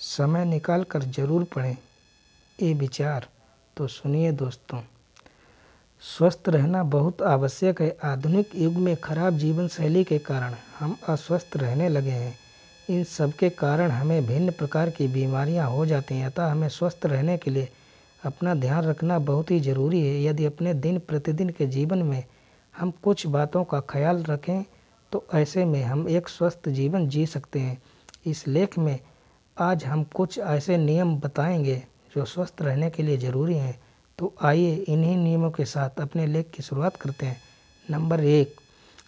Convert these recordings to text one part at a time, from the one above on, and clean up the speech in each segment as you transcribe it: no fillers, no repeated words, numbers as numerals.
समय निकाल कर ज़रूर पढ़ें ये विचार। तो सुनिए दोस्तों, स्वस्थ रहना बहुत आवश्यक है। आधुनिक युग में खराब जीवन शैली के कारण हम अस्वस्थ रहने लगे हैं। इन सब के कारण हमें भिन्न प्रकार की बीमारियां हो जाती हैं। अतः हमें स्वस्थ रहने के लिए अपना ध्यान रखना बहुत ही ज़रूरी है। यदि अपने दिन प्रतिदिन के जीवन में हम कुछ बातों का ख्याल रखें तो ऐसे में हम एक स्वस्थ जीवन जी सकते हैं। इस लेख में आज हम कुछ ऐसे नियम बताएंगे जो स्वस्थ रहने के लिए ज़रूरी हैं। तो आइए इन्हीं नियमों के साथ अपने लेख की शुरुआत करते हैं। नंबर 1,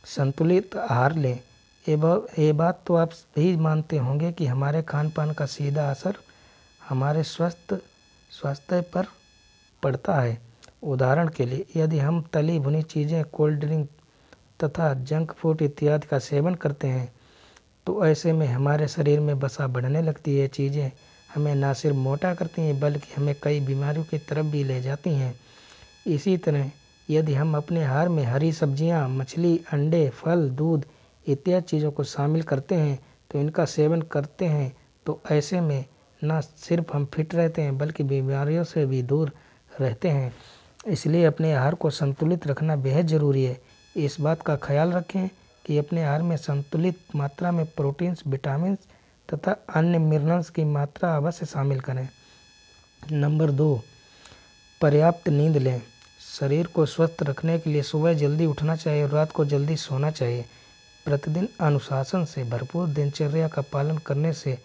संतुलित आहार लें। ये बात तो आप भी मानते होंगे कि हमारे खान पान का सीधा असर हमारे स्वास्थ्य पर पड़ता है। उदाहरण के लिए, यदि हम तली भुनी चीज़ें, कोल्ड ड्रिंक तथा जंक फूड इत्यादि का सेवन करते हैं तो ऐसे में हमारे शरीर में वसा बढ़ने लगती है। चीज़ें हमें न सिर्फ मोटा करती हैं बल्कि हमें कई बीमारियों की तरफ भी ले जाती हैं। इसी तरह यदि हम अपने आहार में हरी सब्जियां, मछली, अंडे, फल, दूध इत्यादि चीज़ों को शामिल करते हैं तो इनका सेवन करते हैं तो ऐसे में न सिर्फ हम फिट रहते हैं बल्कि बीमारियों से भी दूर रहते हैं। इसलिए अपने आहार को संतुलित रखना बेहद ज़रूरी है। इस बात का ख्याल रखें कि अपने आहार में संतुलित मात्रा में प्रोटीन्स, विटामिन तथा अन्य मिनरल्स की मात्रा अवश्य शामिल करें। नंबर 2, पर्याप्त नींद लें। शरीर को स्वस्थ रखने के लिए सुबह जल्दी उठना चाहिए और रात को जल्दी सोना चाहिए। प्रतिदिन अनुशासन से भरपूर दिनचर्या का पालन करने से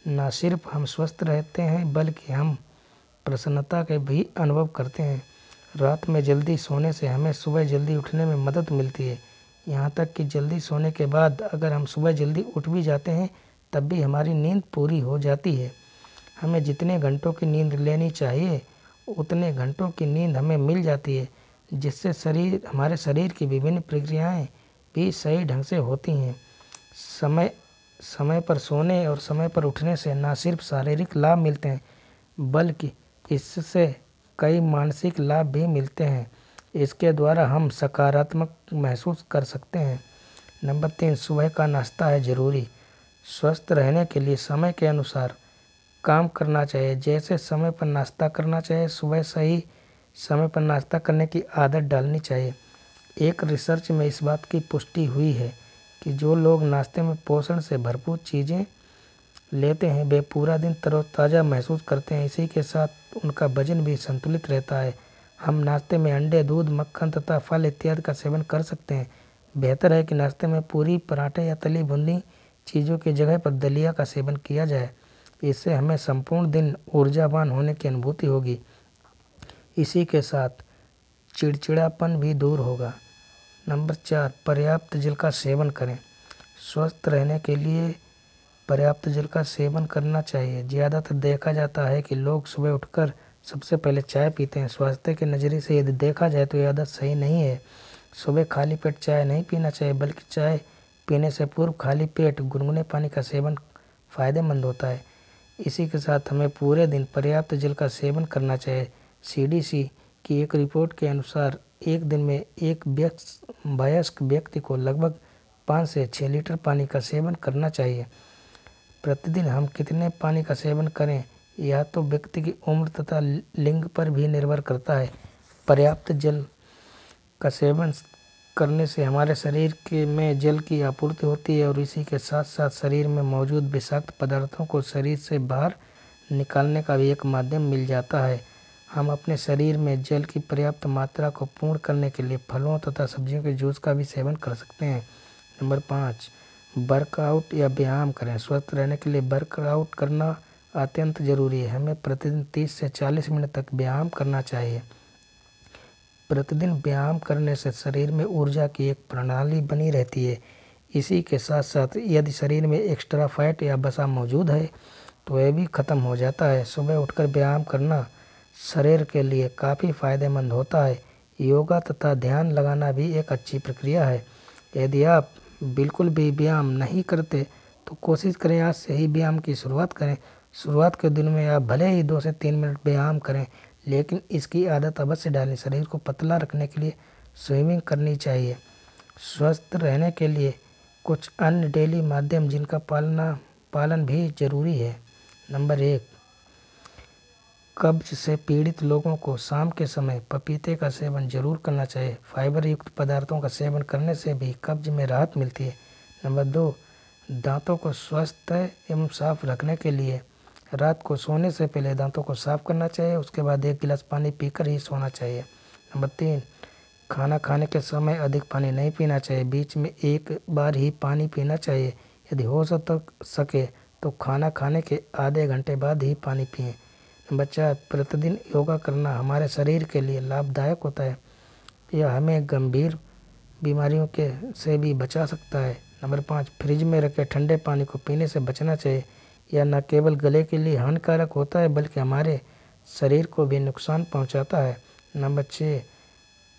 न सिर्फ हम स्वस्थ रहते हैं बल्कि हम प्रसन्नता के भी अनुभव करते हैं। रात में जल्दी सोने से हमें सुबह जल्दी उठने में मदद मिलती है। यहाँ तक कि जल्दी सोने के बाद अगर हम सुबह जल्दी उठ भी जाते हैं तब भी हमारी नींद पूरी हो जाती है। हमें जितने घंटों की नींद लेनी चाहिए उतने घंटों की नींद हमें मिल जाती है, जिससे हमारे शरीर की विभिन्न प्रक्रियाएं भी सही ढंग से होती हैं। समय पर सोने और समय पर उठने से न सिर्फ शारीरिक लाभ मिलते हैं बल्कि इससे कई मानसिक लाभ भी मिलते हैं। इसके द्वारा हम सकारात्मक महसूस कर सकते हैं। नंबर 3, सुबह का नाश्ता है ज़रूरी। स्वस्थ रहने के लिए समय के अनुसार काम करना चाहिए। जैसे समय पर नाश्ता करना चाहिए, सुबह सही समय पर नाश्ता करने की आदत डालनी चाहिए। एक रिसर्च में इस बात की पुष्टि हुई है कि जो लोग नाश्ते में पोषण से भरपूर चीज़ें लेते हैं वे पूरा दिन तरोताज़ा महसूस करते हैं। इसी के साथ उनका वजन भी संतुलित रहता है। हम नाश्ते में अंडे, दूध, मक्खन तथा फल इत्यादि का सेवन कर सकते हैं। बेहतर है कि नाश्ते में पूरी, पराठे या तली भुनी चीज़ों की जगह पर दलिया का सेवन किया जाए। इससे हमें संपूर्ण दिन ऊर्जावान होने की अनुभूति होगी। इसी के साथ चिड़चिड़ापन भी दूर होगा। नंबर 4, पर्याप्त जल का सेवन करें। स्वस्थ रहने के लिए पर्याप्त जल का सेवन करना चाहिए। ज़्यादातर देखा जाता है कि लोग सुबह उठकर सबसे पहले चाय पीते हैं। स्वास्थ्य के नज़रिए से यदि देखा जाए तो यह आदत सही नहीं है। सुबह खाली पेट चाय नहीं पीना चाहिए बल्कि चाय पीने से पूर्व खाली पेट गुनगुने पानी का सेवन फ़ायदेमंद होता है। इसी के साथ हमें पूरे दिन पर्याप्त जल का सेवन करना चाहिए। CDC की एक रिपोर्ट के अनुसार एक दिन में एक वयस्क व्यक्ति को लगभग 5 से 6 लीटर पानी का सेवन करना चाहिए। प्रतिदिन हम कितने पानी का सेवन करें यह तो व्यक्ति की उम्र तथा लिंग पर भी निर्भर करता है। पर्याप्त जल का सेवन करने से हमारे शरीर में जल की आपूर्ति होती है और इसी के साथ साथ शरीर में मौजूद विषाक्त पदार्थों को शरीर से बाहर निकालने का भी एक माध्यम मिल जाता है। हम अपने शरीर में जल की पर्याप्त मात्रा को पूर्ण करने के लिए फलों तथा सब्जियों के जूस का भी सेवन कर सकते हैं। नंबर 5, वर्कआउट या व्यायाम करें। स्वस्थ रहने के लिए वर्कआउट करना अत्यंत ज़रूरी है। हमें प्रतिदिन 30 से 40 मिनट तक व्यायाम करना चाहिए। प्रतिदिन व्यायाम करने से शरीर में ऊर्जा की एक प्रणाली बनी रहती है। इसी के साथ साथ यदि शरीर में एक्स्ट्रा फैट या वसा मौजूद है तो यह भी ख़त्म हो जाता है। सुबह उठकर व्यायाम करना शरीर के लिए काफ़ी फ़ायदेमंद होता है। योगा तथा ध्यान लगाना भी एक अच्छी प्रक्रिया है। यदि आप बिल्कुल भी व्यायाम नहीं करते तो कोशिश करें आज से ही व्यायाम की शुरुआत करें। शुरुआत के दिन में आप भले ही 2 से 3 मिनट व्यायाम करें लेकिन इसकी आदत अवश्य डालें। शरीर को पतला रखने के लिए स्विमिंग करनी चाहिए। स्वस्थ रहने के लिए कुछ अन्य डेली माध्यम जिनका पालन भी ज़रूरी है। नंबर 1, कब्ज से पीड़ित लोगों को शाम के समय पपीते का सेवन जरूर करना चाहिए। फाइबर युक्त पदार्थों का सेवन करने से भी कब्ज में राहत मिलती है। नंबर 2, दांतों को स्वस्थ एवं साफ रखने के लिए रात को सोने से पहले दांतों को साफ करना चाहिए, उसके बाद 1 गिलास पानी पीकर ही सोना चाहिए। नंबर 3, खाना खाने के समय अधिक पानी नहीं पीना चाहिए, बीच में 1 बार ही पानी पीना चाहिए। यदि हो सके तो खाना खाने के आधे घंटे बाद ही पानी पिएं। नंबर 4, प्रतिदिन योगा करना हमारे शरीर के लिए लाभदायक होता है। यह हमें गंभीर बीमारियों से भी बचा सकता है। नंबर 5, फ्रिज में रखे ठंडे पानी को पीने से बचना चाहिए। यह न केवल गले के लिए हानिकारक होता है बल्कि हमारे शरीर को भी नुकसान पहुंचाता है। नंबर 6,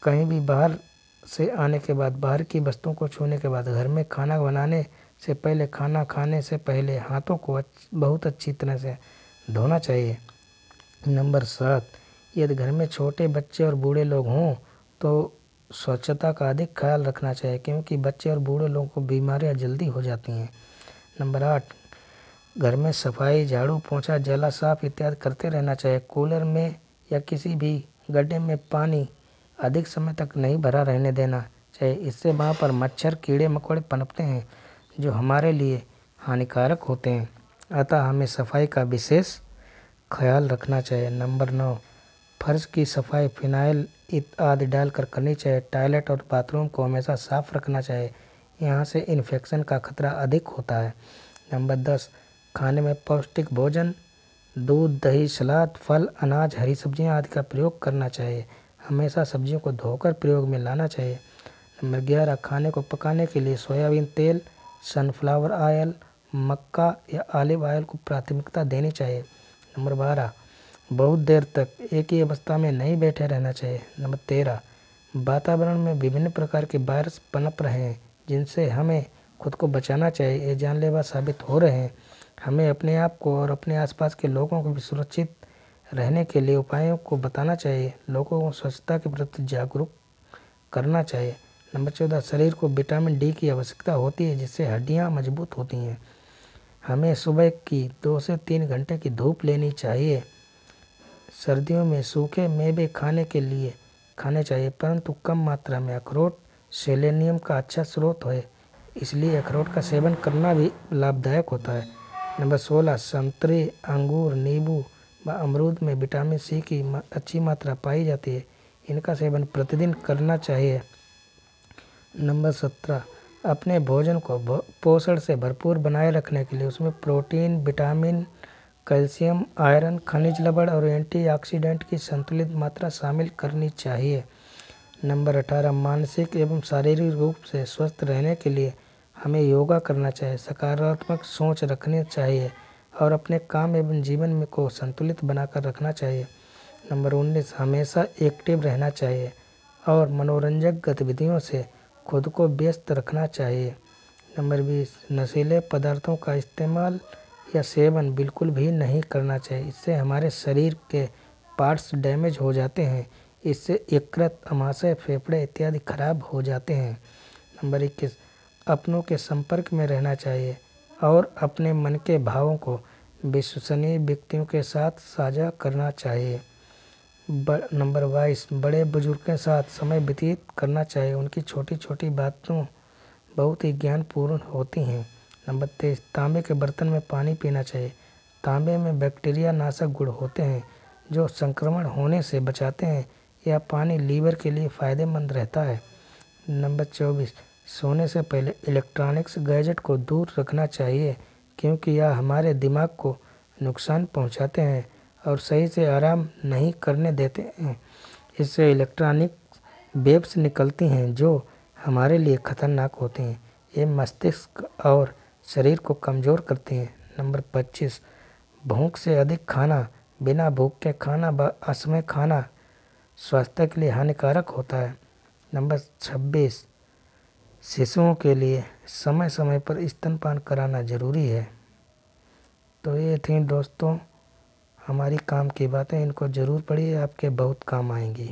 कहीं भी बाहर से आने के बाद बाहर की वस्तुओं को छूने के बाद घर में खाना बनाने से पहले खाना खाने से पहले हाथों को बहुत अच्छी तरह से धोना चाहिए। नंबर 7, यदि घर में छोटे बच्चे और बूढ़े लोग हों तो स्वच्छता का अधिक ख्याल रखना चाहिए, क्योंकि बच्चे और बूढ़े लोगों को बीमारियां जल्दी हो जाती हैं। नंबर 8, घर में सफाई, झाड़ू, पोंछा, जला साफ इत्यादि करते रहना चाहिए। कूलर में या किसी भी गड्ढे में पानी अधिक समय तक नहीं भरा रहने देना चाहिए, इससे वहाँ पर मच्छर, कीड़े मकोड़े पनपते हैं जो हमारे लिए हानिकारक होते हैं, अतः हमें सफाई का विशेष ख्याल रखना चाहिए। नंबर 9, फर्श की सफाई फिनाइल आदि डालकर करनी चाहिए। टॉयलेट और बाथरूम को हमेशा साफ रखना चाहिए, यहाँ से इन्फेक्शन का खतरा अधिक होता है। नंबर 10, खाने में पौष्टिक भोजन, दूध, दही, सलाद, फल, अनाज, हरी सब्जियाँ आदि का प्रयोग करना चाहिए। हमेशा सब्जियों को धोकर प्रयोग में लाना चाहिए। नंबर 11, खाने को पकाने के लिए सोयाबीन तेल, सनफ्लावर ऑयल, मक्का या ऑलिव ऑयल को प्राथमिकता देनी चाहिए। नंबर 12, बहुत देर तक एक ही अवस्था में नहीं बैठे रहना चाहिए। नंबर 13, वातावरण में विभिन्न प्रकार के वायरस पनप रहे हैं जिनसे हमें खुद को बचाना चाहिए, ये जानलेवा साबित हो रहे हैं। हमें अपने आप को और अपने आसपास के लोगों को भी सुरक्षित रहने के लिए उपायों को बताना चाहिए, लोगों को स्वच्छता के प्रति जागरूक करना चाहिए। नंबर 14, शरीर को विटामिन डी की आवश्यकता होती है जिससे हड्डियां मजबूत होती हैं। हमें सुबह की 2 से 3 घंटे की धूप लेनी चाहिए। सर्दियों में सूखे मेवे खाने चाहिए, परंतु कम मात्रा में। अखरोट सेलेनियम का अच्छा स्रोत है, इसलिए अखरोट का सेवन करना भी लाभदायक होता है। नंबर 16, संतरे, अंगूर, नींबू व अमरूद में विटामिन सी की अच्छी मात्रा पाई जाती है, इनका सेवन प्रतिदिन करना चाहिए। नंबर 17, अपने भोजन को पोषण से भरपूर बनाए रखने के लिए उसमें प्रोटीन, विटामिन, कैल्शियम, आयरन, खनिज लवण और एंटीऑक्सीडेंट की संतुलित मात्रा शामिल करनी चाहिए। नंबर 18, मानसिक एवं शारीरिक रूप से स्वस्थ रहने के लिए हमें योगा करना चाहिए, सकारात्मक सोच रखनी चाहिए और अपने काम एवं जीवन में को संतुलित बनाकर रखना चाहिए। नंबर 19, हमेशा एक्टिव रहना चाहिए और मनोरंजक गतिविधियों से खुद को व्यस्त रखना चाहिए। नंबर 20, नशीले पदार्थों का इस्तेमाल या सेवन बिल्कुल भी नहीं करना चाहिए, इससे हमारे शरीर के पार्ट्स डैमेज हो जाते हैं, इससे यकृत, आमाशय, फेफड़े इत्यादि खराब हो जाते हैं। नंबर 21, अपनों के संपर्क में रहना चाहिए और अपने मन के भावों को विश्वसनीय व्यक्तियों के साथ साझा करना चाहिए। नंबर 22, बड़े बुजुर्ग के साथ समय व्यतीत करना चाहिए, उनकी छोटी छोटी बातों बहुत ही ज्ञानपूर्ण होती हैं। नंबर 23, तांबे के बर्तन में पानी पीना चाहिए, तांबे में बैक्टीरिया नाशक गुण होते हैं जो संक्रमण होने से बचाते हैं, यह पानी लीवर के लिए फ़ायदेमंद रहता है। नंबर 24, सोने से पहले इलेक्ट्रॉनिक्स गैजेट को दूर रखना चाहिए क्योंकि यह हमारे दिमाग को नुकसान पहुंचाते हैं और सही से आराम नहीं करने देते हैं। इससे इलेक्ट्रॉनिक वेव्स निकलती हैं जो हमारे लिए खतरनाक होती हैं, ये मस्तिष्क और शरीर को कमज़ोर करती हैं। नंबर 25, भूख से अधिक खाना, बिना भूख के खाना व असमय खाना स्वास्थ्य के लिए हानिकारक होता है। नंबर 26, शिशुओं के लिए समय समय पर स्तनपान कराना ज़रूरी है। तो ये थी दोस्तों हमारी काम की बातें, इनको ज़रूर पढ़िए, आपके बहुत काम आएंगी।